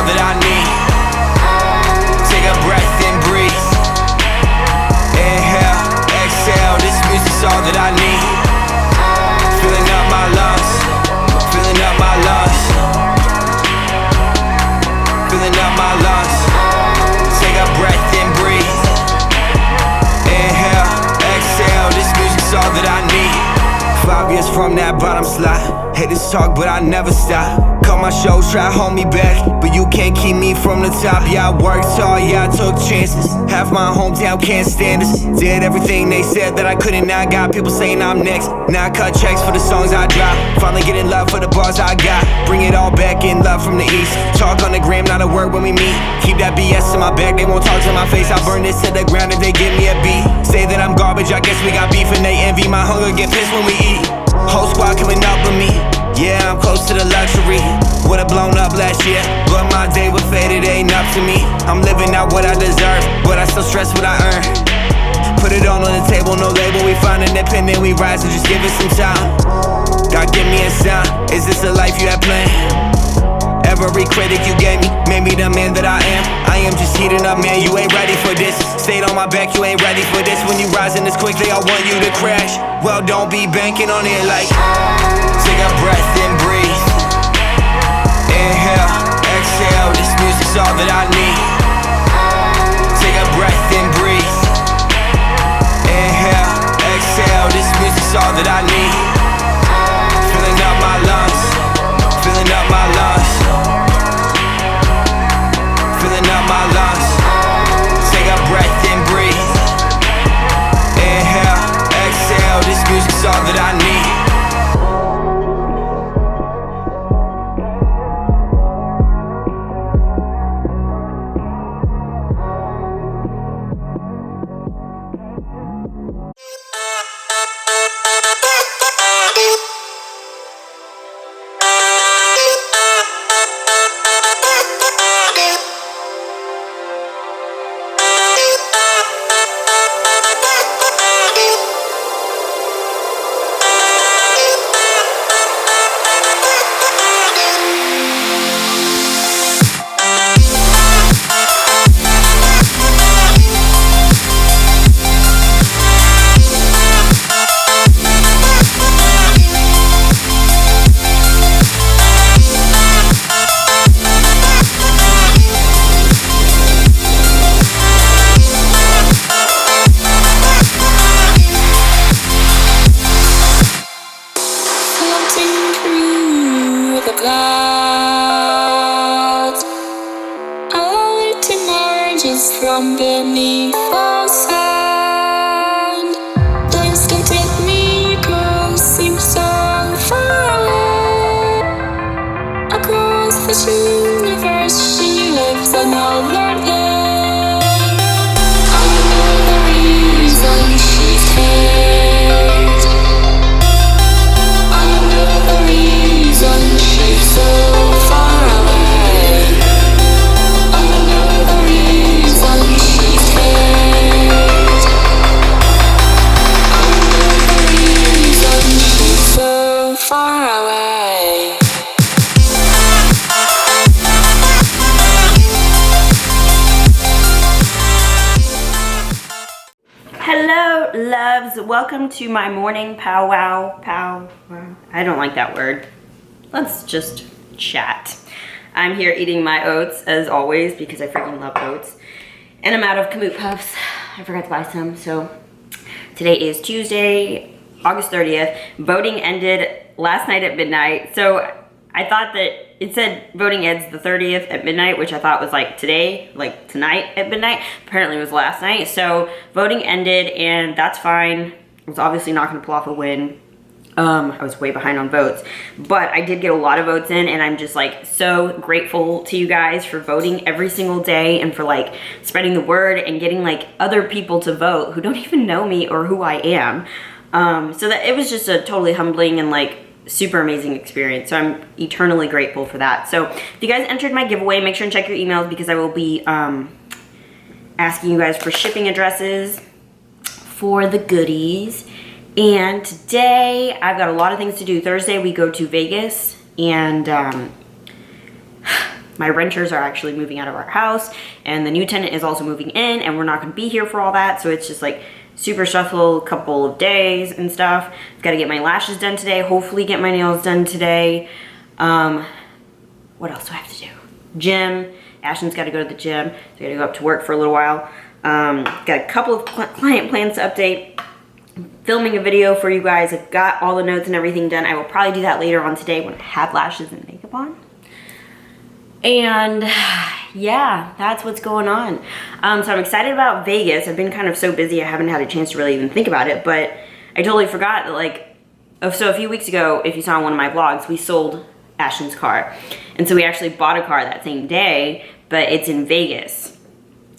all that I need. Take a breath and breathe. Inhale, exhale, this music's all that I need. Filling up my lungs, filling up my lungs, filling up my lungs. Take a breath and breathe. Inhale, exhale, this music's all that I need. 5 years from that bottom slide. Haters talk, but I never stop. Call my shows, try to hold me back, but you can't keep me from the top. Yeah, I worked hard, yeah, I took chances. Half my hometown can't stand us. Did everything they said that I couldn't. Now I got people saying I'm next. Now I cut checks for the songs I drop. Finally getting love for the bars I got. Bring it all back in love from the east. Talk on the gram, not a word when we meet. Keep that BS in my back, they won't talk to my face. I'll burn this to the ground if they give me a beat. Say that I'm garbage, I guess we got beef and they envy my hunger, get pissed when we eat. Whole squad coming up with me. Yeah, I'm close to the luxury. Would've blown up last year, but my day was faded, ain't up to me. I'm living out what I deserve, but I still stress what I earn. Put it all on the table, no label. We find independent, we rise, and just give it some time. God, give me a sign. Is this a life you have planned? Every critic you gave me made me the man that I am. I am just heating up, man, you ain't ready for this. Stayed on my back, you ain't ready for this. When you rising this quick, they all want you to crash. Well, don't be banking on it like. Take a breath and breathe. Inhale, exhale, this music's all that I need. Take a breath and breathe. Inhale, exhale, this music's all that I need. Filling up my lungs, filling up my lungs, filling up my lungs. Take a breath and breathe. Inhale, exhale, this music's all that I need. From beneath the sand, please don't take me, girl, seem so far away. Across this universe, she lives another day. I know the reason she stays. I know the reason she's so far away. I know the reason she stays. I know the reason she's so far away. Hello, loves. Welcome to my morning powwow. I don't like that word. Let's just chat. I'm here eating my oats as always because I freaking love oats. And I'm out of Kamut Puffs. I forgot to buy some. So today is Tuesday, August 30th. Voting ended last night at midnight. So I thought that it said voting ends the 30th at midnight, which I thought was like today, like tonight at midnight. Apparently it was last night. So voting ended and that's fine. I was obviously not gonna pull off a win. I was way behind on votes, but I did get a lot of votes in and I'm just like so grateful to you guys for voting every single day and for like spreading the word and getting like other people to vote who don't even know me or who I am. So that it was just a totally humbling and like super amazing experience. So I'm eternally grateful for that. So if you guys entered my giveaway, make sure and check your emails because I will be asking you guys for shipping addresses for the goodies. And today I've got a lot of things to do. Thursday we go to Vegas and my renters are actually moving out of our house, and the new tenant is also moving in, and we're not going to be here for all that. So it's just like super stressful couple of days and stuff. I've got to get my lashes done today, hopefully get my nails done today. What else do I have to do? Gym. Ashton's got to go to the gym, so I got to go up to work for a little while. Got a couple of client plans to update. Filming a video for you guys. I've got all the notes and everything done. I will probably do that later on today when I have lashes and makeup on. And yeah, that's what's going on. So I'm excited about Vegas. I've been kind of so busy I haven't had a chance to really even think about it, but I totally forgot that, like, so a few weeks ago, if you saw one of my vlogs, we sold Ashton's car. And so we actually bought a car that same day, but it's in Vegas.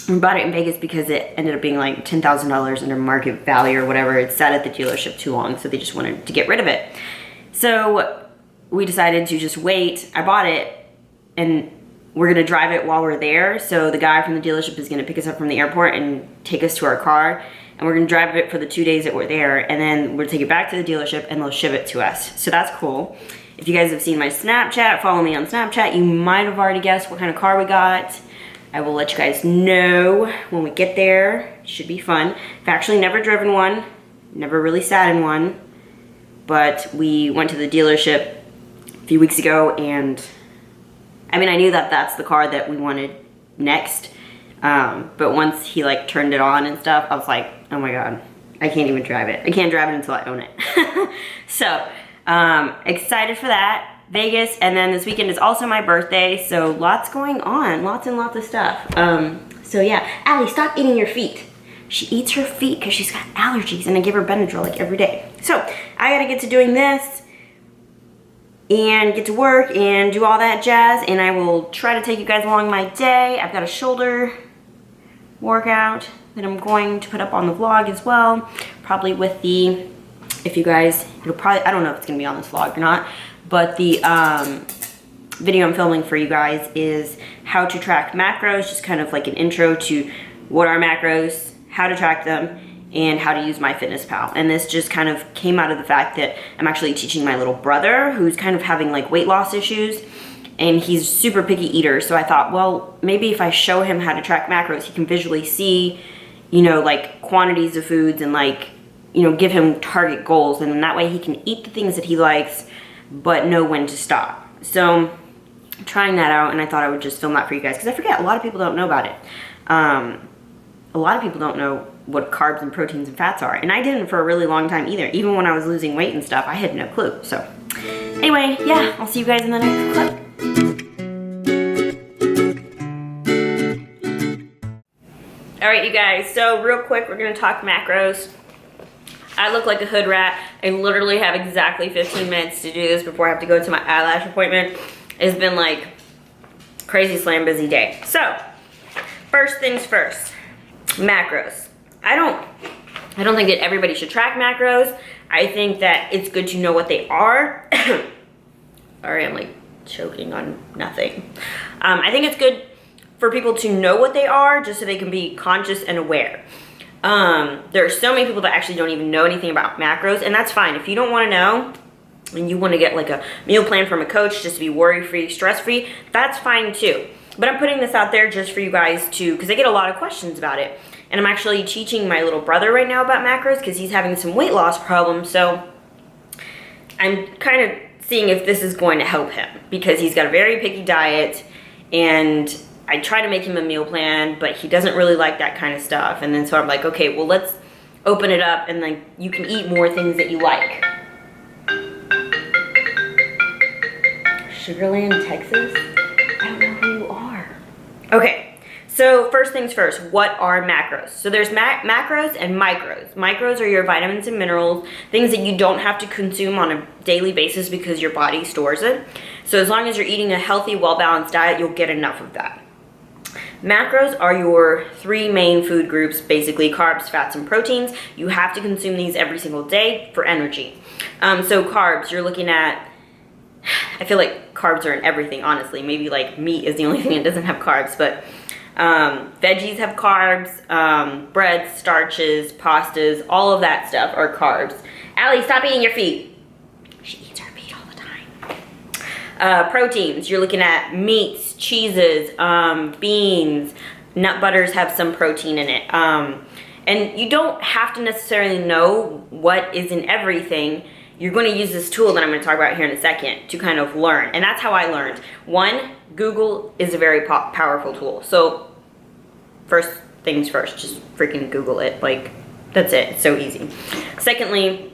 We bought it in Vegas because it ended up being like $10,000 under market value or whatever. It sat at the dealership too long, so they just wanted to get rid of it. So we decided to just wait. I bought it, and we're gonna drive it while we're there. So the guy from the dealership is gonna pick us up from the airport and take us to our car, and we're gonna drive it for the 2 days that we're there, and then we'll take it back to the dealership and they'll ship it to us. So that's cool. If you guys have seen my Snapchat, follow me on Snapchat, you might have already guessed what kind of car we got. I will let you guys know when we get there. It should be fun. I've actually never driven one, never really sat in one, but we went to the dealership a few weeks ago, and I mean, I knew that that's the car that we wanted next, but once he like turned it on and stuff, I was like, oh my God, I can't even drive it. I can't drive it until I own it. So excited for that. Vegas, and then this weekend is also my birthday, so lots going on, lots and lots of stuff. So yeah, Allie, stop eating your feet. She eats her feet because she's got allergies, and I give her Benadryl like every day. So I gotta get to doing this and get to work and do all that jazz, and I will try to take you guys along my day. I've got a shoulder workout that I'm going to put up on the vlog as well, probably with the, if you guys, it'll probably, I don't know if it's gonna be on this vlog or not, but the video I'm filming for you guys is how to track macros, just kind of like an intro to what are macros, how to track them, and how to use MyFitnessPal. And this just kind of came out of the fact that I'm actually teaching my little brother, who's kind of having like weight loss issues, and he's super picky eater. So I thought, well, maybe if I show him how to track macros, he can visually see, you know, like quantities of foods and like, you know, give him target goals. And that way he can eat the things that he likes, but know when to stop. So I'm trying that out, and I thought I would just film that for you guys because I forget, a lot of people don't know about it. A lot of people don't know what carbs and proteins and fats are, and I didn't for a really long time either. Even when I was losing weight and stuff, I had no clue. So anyway, yeah, I'll see you guys in the next clip. All right, you guys, so real quick, we're gonna talk macros. I look like a hood rat. I literally have exactly 15 minutes to do this before I have to go to my eyelash appointment. It's been like crazy slam busy day. So, first things first, macros. I don't think that everybody should track macros. I think that it's good to know what they are. Sorry, I'm like choking on nothing. I think it's good for people to know what they are just so they can be conscious and aware. There are so many people that actually don't even know anything about macros, and that's fine. If you don't want to know and you want to get like a meal plan from a coach just to be worry-free, stress-free, that's fine too. But I'm putting this out there just for you guys to, because I get a lot of questions about it. And I'm actually teaching my little brother right now about macros because he's having some weight loss problems. So I'm kind of seeing if this is going to help him because he's got a very picky diet, and I try to make him a meal plan, but he doesn't really like that kind of stuff. And then so I'm like, okay, well, let's open it up and like you can eat more things that you like. Sugarland, Texas? I don't know who you are. Okay, so first things first, what are macros? So there's macros and micros. Micros are your vitamins and minerals, things that you don't have to consume on a daily basis because your body stores it. So as long as you're eating a healthy, well-balanced diet, you'll get enough of that. Macros are your three main food groups, basically carbs, fats, and proteins. You have to consume these every single day for energy. So carbs, you're looking at, I feel like carbs are in everything, honestly. Maybe like meat is the only thing that doesn't have carbs, but veggies have carbs, breads, starches, pastas, all of that stuff are carbs. Allie, stop eating your feet. She eats her feet all the Proteins, you're looking at meats, cheeses, beans, nut butters have some protein in it. And you don't have to necessarily know what is in everything. You're going to use this tool that I'm going to talk about here in a second to kind of learn. And that's how I learned. One, Google is a very powerful tool. So first things first, just freaking Google it. Like, that's it. It's so easy. Secondly,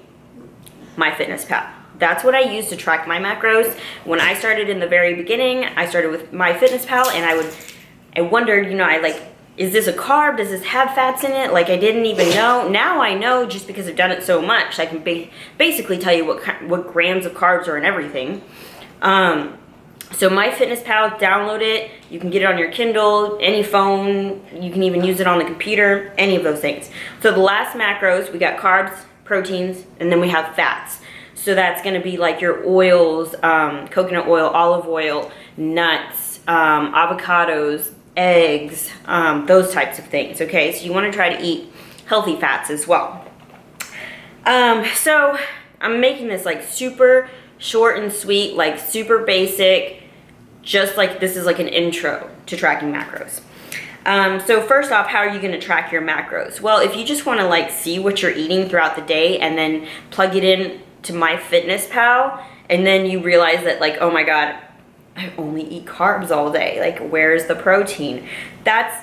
MyFitnessPal. That's what I use to track my macros. When I started in the very beginning, I started with MyFitnessPal, and I wondered, you know, is this a carb? Does this have fats in it? Like, I didn't even know. Now I know, just because I've done it so much. I can basically tell you what grams of carbs are in everything. So MyFitnessPal, download it. You can get it on your Kindle, any phone. You can even use it on the computer, any of those things. So the last macros, we got carbs, proteins, and then we have fats. So that's going to be like your oils, coconut oil, olive oil, nuts, avocados, eggs, those types of things. Okay, so you want to try to eat healthy fats as well. So I'm making this like super short and sweet, like super basic, just like this is like an intro to tracking macros. So first off, how are you going to track your macros? Well, if you just want to like see what you're eating throughout the day and then plug it in to MyFitnessPal, and then you realize that, like, oh my god, I only eat carbs all day. Like, where's the protein? That's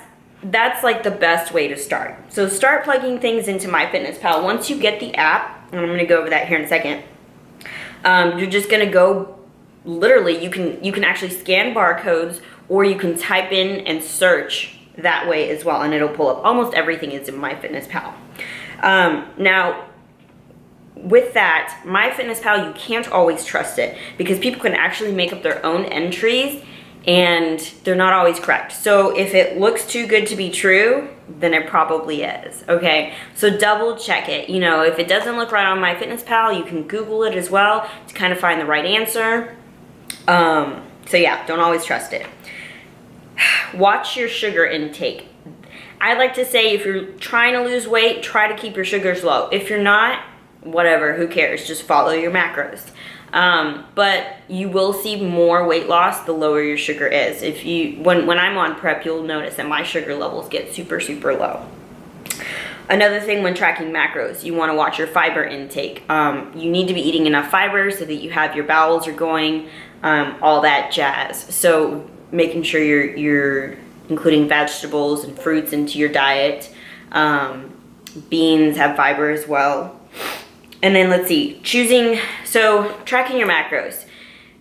like the best way to start. So start plugging things into MyFitnessPal. Once you get the app, and I'm going to go over that here in a second, you're just going to go, literally, you can actually scan barcodes, or you can type in and search that way as well, and it'll pull up. Almost everything is in MyFitnessPal. Now, with that, MyFitnessPal, you can't always trust it, because people can actually make up their own entries, and they're not always correct. So if it looks too good to be true, then it probably is, okay? So double check it. You know, if it doesn't look right on MyFitnessPal, you can Google it as well to kind of find the right answer. So yeah, don't always trust it. Watch your sugar intake. I like to say, if you're trying to lose weight, try to keep your sugars low. If you're not, whatever, who cares? Just follow your macros. But you will see more weight loss the lower your sugar is. If you, when I'm on prep, you'll notice that my sugar levels get super, super low. Another thing when tracking macros, you want to watch your fiber intake. You need to be eating enough fiber so that you have your bowels are going, all that jazz. So making sure you're including vegetables and fruits into your diet. Beans have fiber as well. And then let's see, tracking your macros.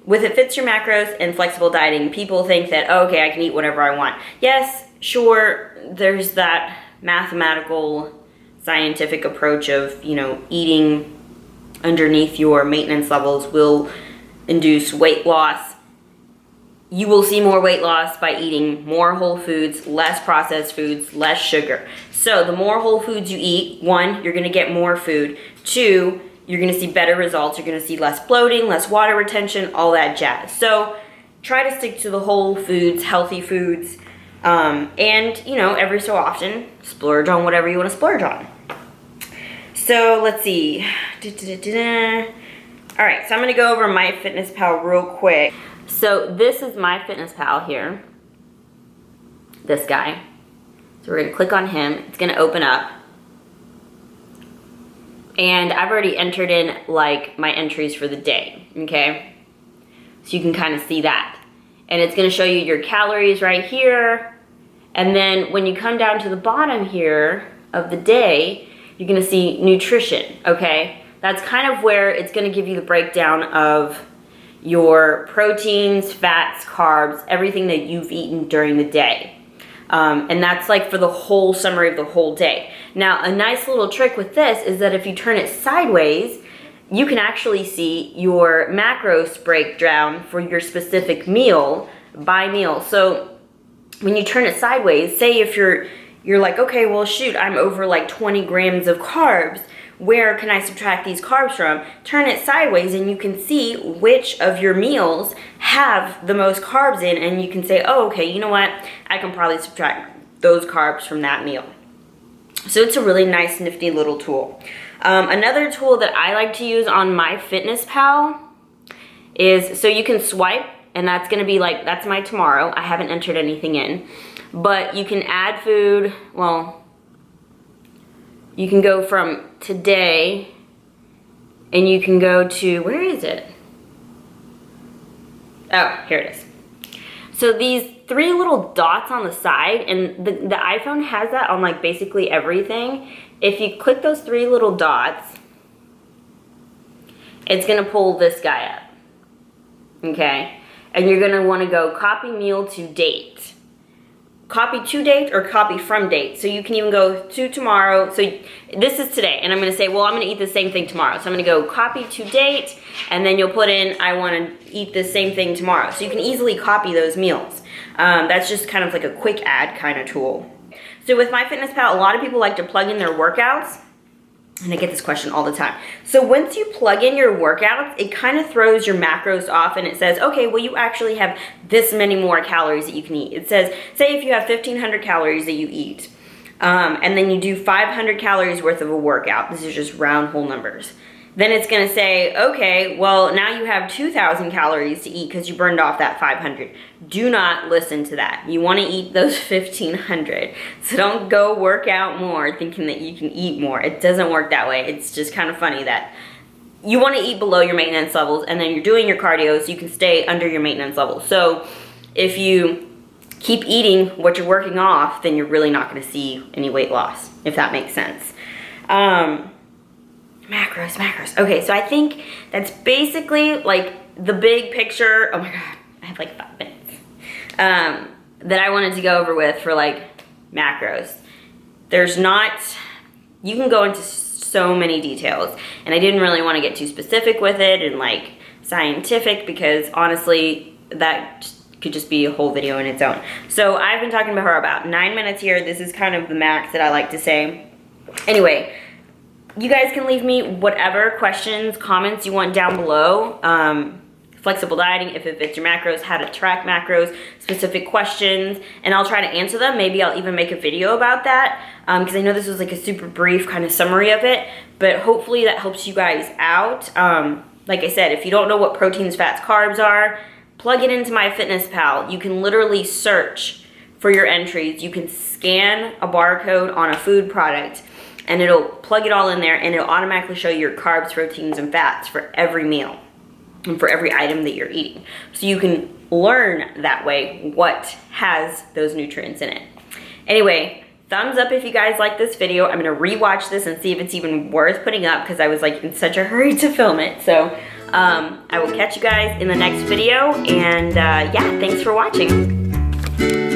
With It Fits Your Macros and flexible dieting, people think that, oh, okay, I can eat whatever I want. Yes, sure, there's that mathematical, scientific approach of, you know, eating underneath your maintenance levels will induce weight loss. You will see more weight loss by eating more whole foods, less processed foods, less sugar. So the more whole foods you eat, one, you're gonna get more food. Two, you're gonna see better results. You're gonna see less bloating, less water retention, all that jazz. So try to stick to the whole foods, healthy foods, and, you know, every so often, splurge on whatever you wanna splurge on. So let's see. All right, so I'm gonna go over MyFitnessPal real quick. So this is MyFitnessPal here, this guy. So we're gonna click on him, it's gonna open up. And I've already entered in like my entries for the day, okay? So you can kind of see that. And it's gonna show you your calories right here. And then when you come down to the bottom here of the day, you're gonna see nutrition, okay? That's kind of where it's gonna give you the breakdown of your proteins, fats, carbs, everything that you've eaten during the day. And that's like for the whole summary of the whole day. Now, a nice little trick with this is that if you turn it sideways, you can actually see your macros breakdown for your specific meal by meal. So when you turn it sideways, say if you're like, okay, well shoot, I'm over like 20 grams of carbs, where can I subtract these carbs from? Turn it sideways and you can see which of your meals have the most carbs in, and you can say, oh, okay, you know what? I can probably subtract those carbs from that meal. So it's a really nice, nifty little tool. Another tool that I like to use on MyFitnessPal is, so you can swipe and that's gonna be like, that's my tomorrow. I haven't entered anything in. But you can add food, well, you can go from today, and you can go to, where is it? Oh, here it is. So these 3 little dots on the side, and the iPhone has that on like basically everything. If you click those 3 little dots, it's gonna pull this guy up, okay? And you're gonna wanna go copy meal to date. Copy to date or copy from date. So you can even go to tomorrow. So this is today, and I'm gonna say, well, I'm gonna eat the same thing tomorrow. So I'm gonna go copy to date, and then you'll put in, I wanna eat the same thing tomorrow. So you can easily copy those meals. That's just kind of like a quick add kind of tool. So with MyFitnessPal, a lot of people like to plug in their workouts, and I get this question all the time. So once you plug in your workouts, it kind of throws your macros off, and it says, okay, well, you actually have this many more calories that you can eat. It says, say if you have 1,500 calories that you eat, and then you do 500 calories worth of a workout. This is just round whole numbers. Then it's gonna say, okay, well, now you have 2,000 calories to eat because you burned off that 500. Do not listen to that. You wanna eat those 1,500. So don't go work out more thinking that you can eat more. It doesn't work that way. It's just kind of funny that you wanna eat below your maintenance levels, and then you're doing your cardio so you can stay under your maintenance level. So if you keep eating what you're working off, then you're really not gonna see any weight loss, if that makes sense. Macros. Okay, so I think that's basically like the big picture. Oh my God, I have like 5 minutes. That I wanted to go over with for like macros. There's not, you can go into so many details, and I didn't really want to get too specific with it and like scientific, because honestly, that could just be a whole video in its own. So I've been talking about her about 9 minutes here. This is kind of the max that I like to say. Anyway, you guys can leave me whatever questions, comments you want down below. Flexible dieting, if it fits your macros, how to track macros, specific questions, and I'll try to answer them. Maybe I'll even make a video about that, because I know this was like a super brief kind of summary of it, but hopefully that helps you guys out. Like I said, if you don't know what proteins, fats, carbs are, plug it into MyFitnessPal. You can literally search for your entries. You can scan a barcode on a food product, and it'll plug it all in there, and it'll automatically show you your carbs, proteins, and fats for every meal and for every item that you're eating. So you can learn that way what has those nutrients in it. Anyway, thumbs up if you guys like this video. I'm gonna rewatch this and see if it's even worth putting up, because I was like in such a hurry to film it. So I will catch you guys in the next video, and yeah, thanks for watching.